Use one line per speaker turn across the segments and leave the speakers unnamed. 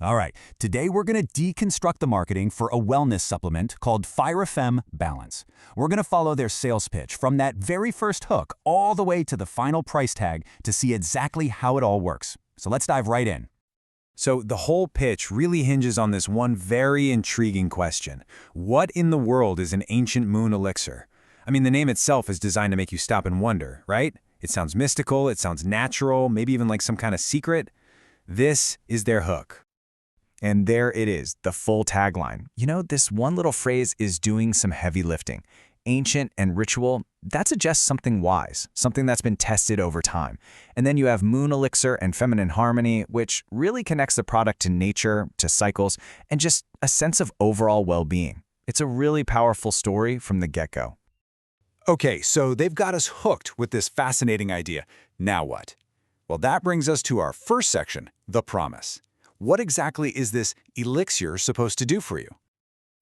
All right, today we're going to deconstruct the marketing for a wellness supplement called ThyraFemme Balance. We're going to follow their sales pitch from that very first hook all the way to the final price tag to see exactly how it all works. So let's dive right in.
So the whole pitch really hinges on this one very intriguing question. What in the world is an ancient moon elixir? I mean, the name itself is designed to make you stop and wonder, right? It sounds mystical, it sounds natural, maybe even like some kind of secret. This is their hook. And there it is, the full tagline. You know, this one little phrase is doing some heavy lifting. Ancient and ritual, that suggests something wise, something that's been tested over time. And then you have moon elixir and feminine harmony, which really connects the product to nature, to cycles, and just a sense of overall well-being. It's a really powerful story from the get-go.
Okay, so they've got us hooked with this fascinating idea. Now what? Well, that brings us to our first section, the promise. What exactly is this elixir supposed to do for you?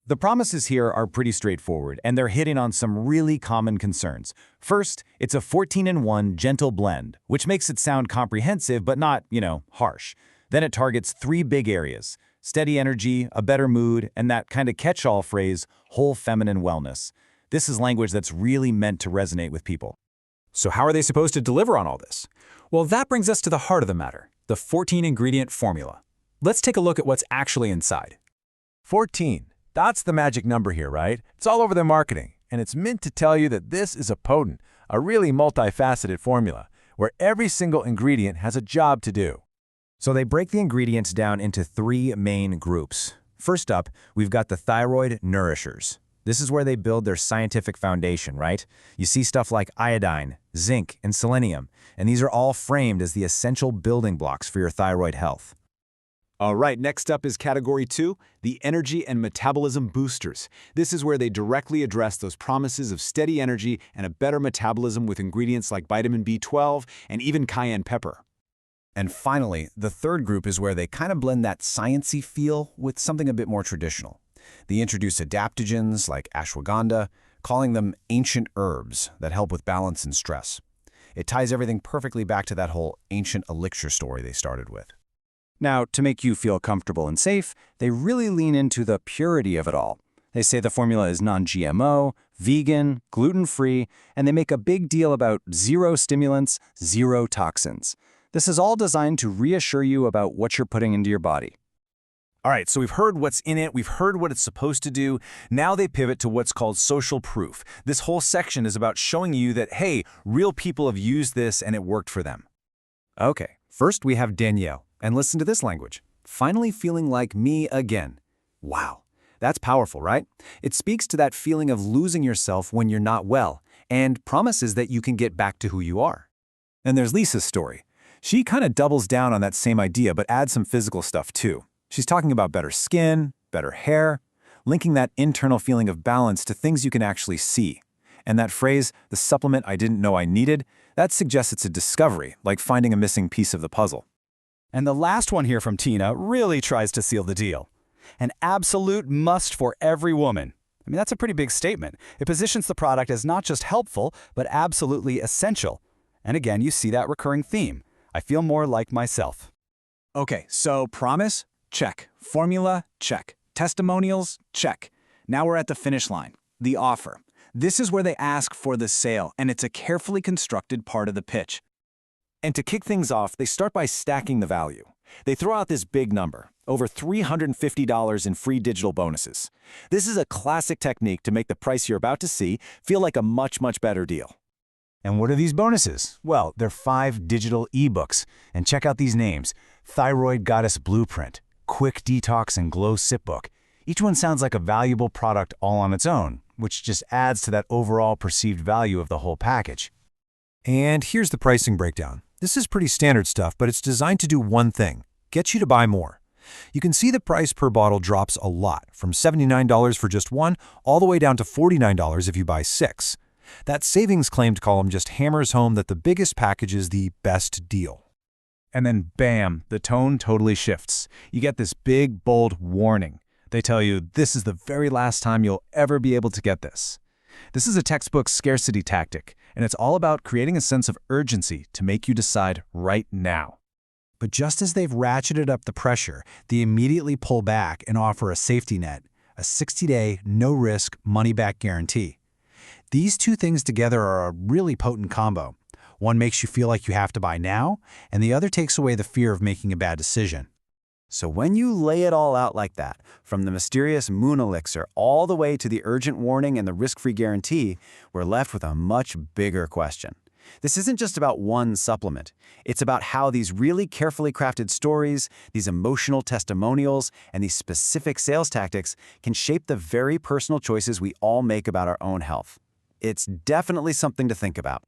The promises here are pretty straightforward, and they're hitting on some really common concerns. First, it's a 14-in-1 gentle blend, which makes it sound comprehensive but not, harsh. Then it targets 3 big areas: steady energy, a better mood, and that kind of catch-all phrase, whole feminine wellness. This is language that's really meant to resonate with people.
So how are they supposed to deliver on all this? Well, that brings us to the heart of the matter, the 14-ingredient formula. Let's take a look at what's actually inside.
14. That's the magic number here, right? It's all over their marketing, and it's meant to tell you that this is a potent, a really multifaceted formula, where every single ingredient has a job to do.
So they break the ingredients down into 3 main groups. First up, we've got the thyroid nourishers. This is where they build their scientific foundation, right? You see stuff like iodine, zinc, and selenium, and these are all framed as the essential building blocks for your thyroid health.
All right, next up is category 2, the energy and metabolism boosters. This is where they directly address those promises of steady energy and a better metabolism with ingredients like vitamin B12 and even cayenne pepper.
And finally, the third group is where they kind of blend that sciencey feel with something a bit more traditional. They introduce adaptogens like ashwagandha, calling them ancient herbs that help with balance and stress. It ties everything perfectly back to that whole ancient elixir story they started with. Now, to make you feel comfortable and safe, they really lean into the purity of it all. They say the formula is non-GMO, vegan, gluten-free, and they make a big deal about 0 stimulants, 0 toxins. This is all designed to reassure you about what you're putting into your body.
All right, so we've heard what's in it, we've heard what it's supposed to do. Now they pivot to what's called social proof. This whole section is about showing you that, hey, real people have used this and it worked for them.
Okay, first we have Danielle. And listen to this language. Finally feeling like me again. Wow, that's powerful, right? It speaks to that feeling of losing yourself when you're not well, and promises that you can get back to who you are.
And there's Lisa's story. She kind of doubles down on that same idea, but adds some physical stuff too. She's talking about better skin, better hair, linking that internal feeling of balance to things you can actually see. And that phrase, the supplement I didn't know I needed, that suggests it's a discovery, like finding a missing piece of the puzzle.
And the last one here from Tina really tries to seal the deal. An absolute must for every woman. I mean, that's a pretty big statement. It positions the product as not just helpful, but absolutely essential. And again, you see that recurring theme. I feel more like myself.
Okay, so promise? Check. Formula? Check. Testimonials? Check. Now we're at the finish line, the offer. This is where they ask for the sale, and it's a carefully constructed part of the pitch.
And to kick things off, they start by stacking the value. They throw out this big number, over $350 in free digital bonuses. This is a classic technique to make the price you're about to see feel like a much, much better deal.
And what are these bonuses? Well, they're 5 digital ebooks. And check out these names: Thyroid Goddess Blueprint, Quick Detox, and Glow Sip Book. Each one sounds like a valuable product all on its own, which just adds to that overall perceived value of the whole package.
And here's the pricing breakdown. This is pretty standard stuff, but it's designed to do one thing: get you to buy more. You can see the price per bottle drops a lot, from $79 for just one, all the way down to $49 if you buy 6. That savings claimed column just hammers home that the biggest package is the best deal.
And then bam, the tone totally shifts. You get this big, bold warning. They tell you this is the very last time you'll ever be able to get this. This is a textbook scarcity tactic, and it's all about creating a sense of urgency to make you decide right now.
But just as they've ratcheted up the pressure, they immediately pull back and offer a safety net, a 60-day, no-risk, money-back guarantee. These two things together are a really potent combo. One makes you feel like you have to buy now, and the other takes away the fear of making a bad decision.
So when you lay it all out like that, from the mysterious moon elixir all the way to the urgent warning and the risk-free guarantee, we're left with a much bigger question. This isn't just about one supplement. It's about how these really carefully crafted stories, these emotional testimonials, and these specific sales tactics can shape the very personal choices we all make about our own health. It's definitely something to think about.